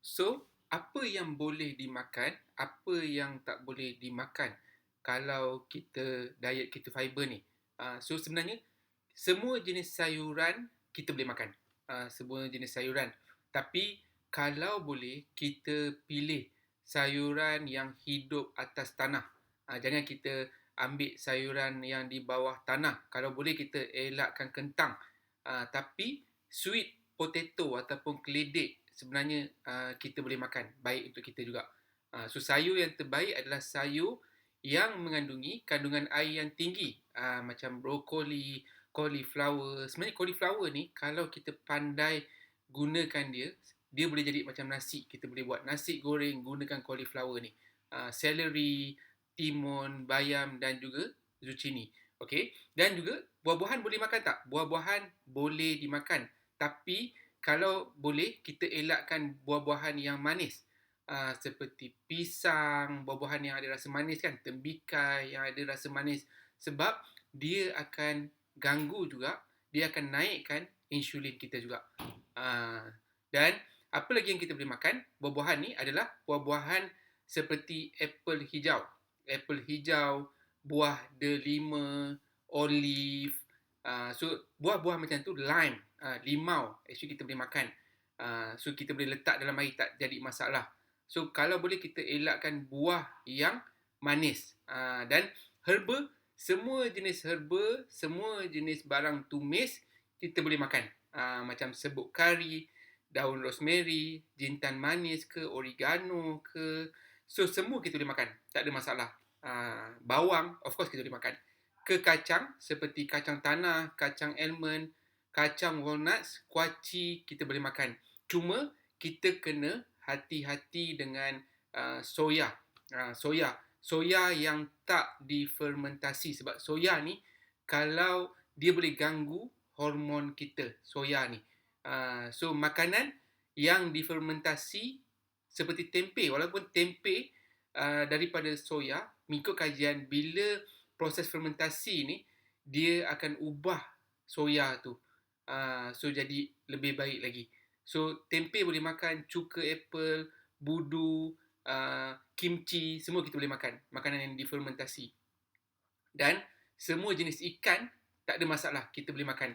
So, apa yang boleh dimakan, apa yang tak boleh dimakan kalau kita diet keto fiber ni? So, sebenarnya semua jenis sayuran kita boleh makan. Semua jenis sayuran. Tapi kalau boleh kita pilih sayuran yang hidup atas tanah. Jangan kita ambil sayuran yang di bawah tanah. Kalau boleh kita elakkan kentang. Tapi sweet potato ataupun keledek sebenarnya kita boleh makan. Baik untuk kita juga. So sayur yang terbaik adalah sayur yang mengandungi kandungan air yang tinggi. Macam brokoli, cauliflower. Sebenarnya cauliflower ni kalau kita pandai gunakan dia, dia boleh jadi macam nasi. Kita boleh buat nasi goreng gunakan cauliflower ni. Celery, timun, bayam dan juga zucchini. Okey. Dan juga buah-buahan boleh makan tak? Buah-buahan boleh dimakan. Tapi kalau boleh kita elakkan buah-buahan yang manis. Seperti pisang, buah-buahan yang ada rasa manis kan, tembikai yang ada rasa manis, sebab dia akan ganggu juga, dia akan naikkan insulin kita juga. Dan apa lagi yang kita boleh makan? Buah-buahan ni adalah buah-buahan seperti apple hijau. Apple hijau, buah delima, olive. So buah-buah macam tu, lime, limau, actually kita boleh makan. So kita boleh letak dalam air, tak jadi masalah. So kalau boleh kita elakkan buah yang manis. Dan herba, semua jenis herba, semua jenis barang tumis kita boleh makan. Macam serbuk kari, daun rosemary, jintan manis ke, oregano ke. So semua kita boleh makan, tak ada masalah. Bawang, of course kita boleh makan. Ke kacang, seperti kacang tanah, kacang almond, kacang walnuts, kuaci kita boleh makan. Cuma kita kena hati-hati dengan soya. Soya yang tak difermentasi. Sebab soya ni, kalau dia boleh ganggu hormon kita, soya ni. So makanan yang difermentasi seperti tempe, walaupun tempe daripada soya, mengikut kajian, bila proses fermentasi ni, dia akan ubah soya tu. So jadi lebih baik lagi. So tempe boleh makan, cuka apple, budu, kimchi, semua kita boleh makan. Makanan yang difermentasi. Dan semua jenis ikan tak ada masalah, kita boleh makan.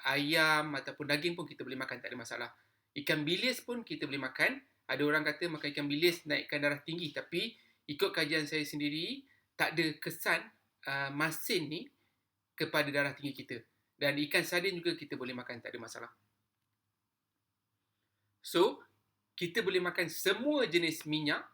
Ayam ataupun daging pun kita boleh makan, tak ada masalah. Ikan bilis pun kita boleh makan. Ada orang kata makan ikan bilis naikkan darah tinggi, tapi ikut kajian saya sendiri, tak ada kesan masin ni kepada darah tinggi kita. Dan ikan sardin juga kita boleh makan, tak ada masalah. So, kita boleh makan semua jenis minyak.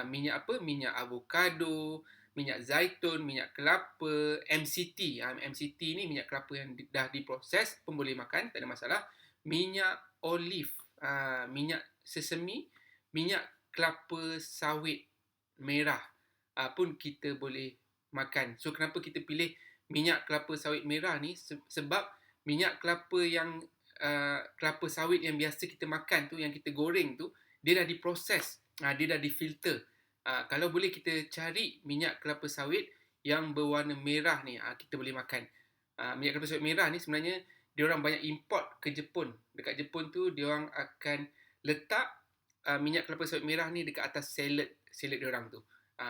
Minyak apa? Minyak avocado, minyak zaitun, minyak kelapa, MCT. MCT ni minyak kelapa yang dah diproses pun boleh makan, tak ada masalah. Minyak olive, minyak sesame, minyak kelapa sawit merah pun kita boleh makan. So kenapa kita pilih minyak kelapa sawit merah ni? Sebab minyak kelapa yang kelapa sawit yang biasa kita makan tu, yang kita goreng tu, dia dah diproses, dia dah difilter. Kalau boleh kita cari minyak kelapa sawit yang berwarna merah ni, kita boleh makan. Minyak kelapa sawit merah ni sebenarnya diorang banyak import ke Jepun. Dekat Jepun tu diorang akan letak minyak kelapa sawit merah ni dekat atas salad diorang tu.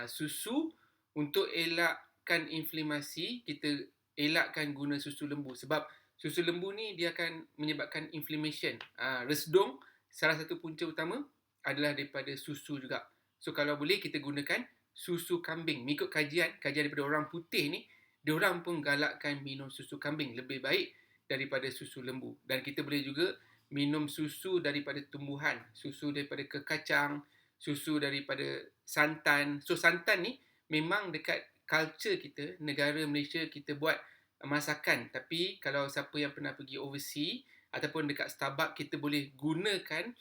Susu, untuk elakkan inflamasi, kita elakkan guna susu lembu. Sebab susu lembu ni dia akan menyebabkan inflammation. Resdung, salah satu punca utama adalah daripada susu juga. So kalau boleh kita gunakan susu kambing. Mengikut kajian daripada orang putih ni, diorang pun galakkan minum susu kambing lebih baik daripada susu lembu. Dan kita boleh juga minum susu daripada tumbuhan, susu daripada kekacang, susu daripada santan. So santan ni memang dekat culture kita, negara Malaysia, kita buat masakan. Tapi kalau siapa yang pernah pergi overseas ataupun dekat Starbucks, kita boleh gunakan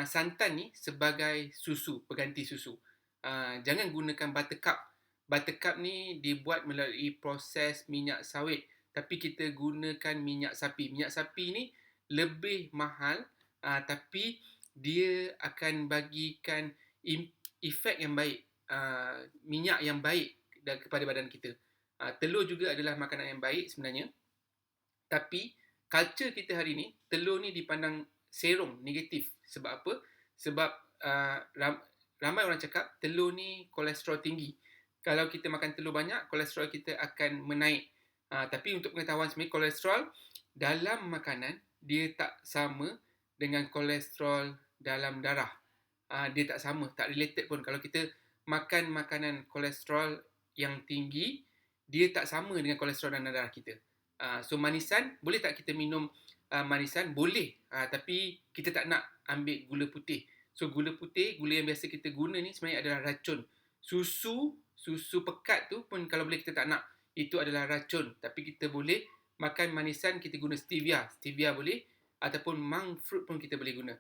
santan ni sebagai susu, pengganti susu. Jangan gunakan buttercup. Buttercup ni dibuat melalui proses minyak sawit, tapi kita gunakan minyak sapi. Minyak sapi ni lebih mahal, tapi dia akan bagikan efek yang baik, minyak yang baik kepada badan kita. Telur juga adalah makanan yang baik sebenarnya, tapi culture kita hari ni, telur ni dipandang serong, negatif. Sebab apa? Sebab ramai orang cakap telur ni kolesterol tinggi. Kalau kita makan telur banyak, kolesterol kita akan menaik. Tapi untuk pengetahuan sebenarnya, kolesterol dalam makanan dia tak sama dengan kolesterol dalam darah. Dia tak sama, tak related pun. Kalau kita makan makanan kolesterol yang tinggi, dia tak sama dengan kolesterol dalam darah kita. So manisan, boleh tak kita minum manisan? Boleh, tapi kita tak nak ambil gula putih. So gula putih, gula yang biasa kita guna ni sebenarnya adalah racun. Susu pekat tu pun kalau boleh kita tak nak. Itu adalah racun. Tapi kita boleh makan manisan, kita guna stevia. Stevia boleh. Ataupun monk fruit pun kita boleh guna.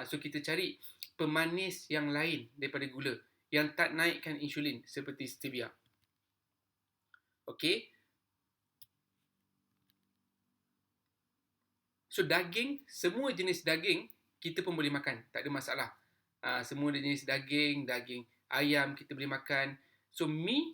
So kita cari pemanis yang lain daripada gula. Yang tak naikkan insulin seperti stevia. Okay. So daging, semua jenis daging kita pun boleh makan, tak ada masalah. Semua jenis daging, daging ayam kita boleh makan. So mi,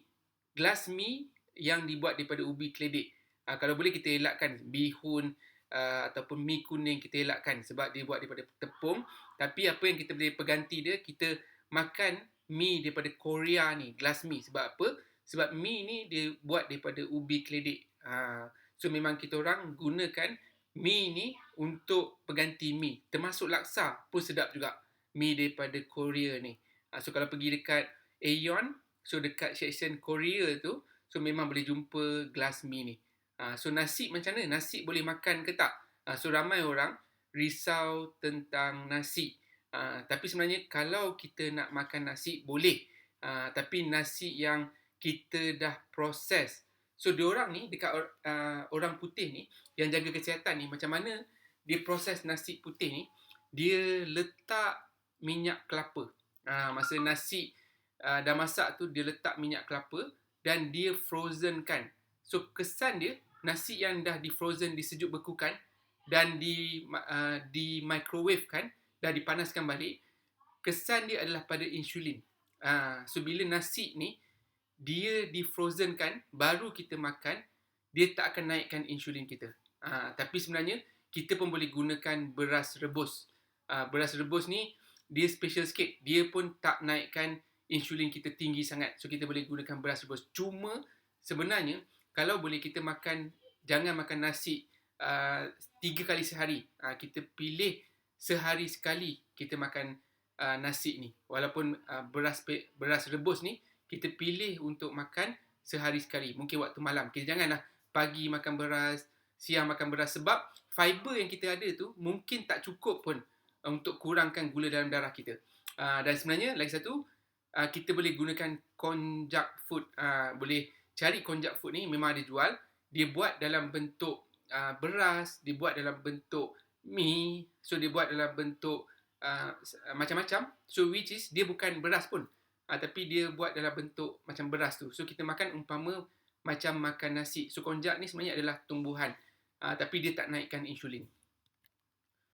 gelas mi yang dibuat daripada ubi keledek. Kalau boleh kita elakkan bihun ataupun mi kuning, kita elakkan sebab dia buat daripada tepung. Tapi apa yang kita boleh pengganti dia, kita makan mi daripada Korea ni, gelas mi. Sebab apa? Sebab mi ni dia buat daripada ubi keledek. So memang kita orang gunakan mi ni untuk pengganti mi. Termasuk laksa pun sedap juga. Mi daripada Korea ni. So kalau pergi dekat Aeon, so dekat section Korea tu, so memang boleh jumpa gelas mi ni. So nasi macam mana? Nasi boleh makan ke tak? So ramai orang risau tentang nasi. Tapi sebenarnya kalau kita nak makan nasi, boleh. Tapi nasi yang kita dah proses. So diorang ni dekat orang putih ni yang jaga kesihatan ni, macam mana dia proses nasi putih ni, dia letak minyak kelapa. Masa nasi dah masak tu, dia letak minyak kelapa dan dia frozen kan. So kesan dia, nasi yang dah di frozen, disejuk bekukan dan di microwave kan, dah dipanaskan balik, kesan dia adalah pada insulin. So bila nasi ni dia di frozen kan, baru kita makan, dia tak akan naikkan insulin kita. Tapi sebenarnya kita pun boleh gunakan beras rebus. Beras rebus ni dia special sikit, dia pun tak naikkan insulin kita tinggi sangat. So kita boleh gunakan beras rebus. Cuma sebenarnya kalau boleh kita makan, jangan makan nasi 3 kali sehari. Kita pilih sehari sekali kita makan nasi ni. Walaupun beras rebus ni kita pilih untuk makan sehari sekali. Mungkin waktu malam. Kita janganlah pagi makan beras, siang makan beras. Sebab fiber yang kita ada tu mungkin tak cukup pun untuk kurangkan gula dalam darah kita. Dan sebenarnya lagi satu, kita boleh gunakan konjac food. Boleh cari konjac food ni, memang ada jual. Dia buat dalam bentuk beras, dia buat dalam bentuk mi. So dia buat dalam bentuk macam-macam. So which is dia bukan beras pun. Tapi dia buat dalam bentuk macam beras tu. So kita makan umpama macam makan nasi. So konjac ni sebenarnya adalah tumbuhan. Tapi dia tak naikkan insulin.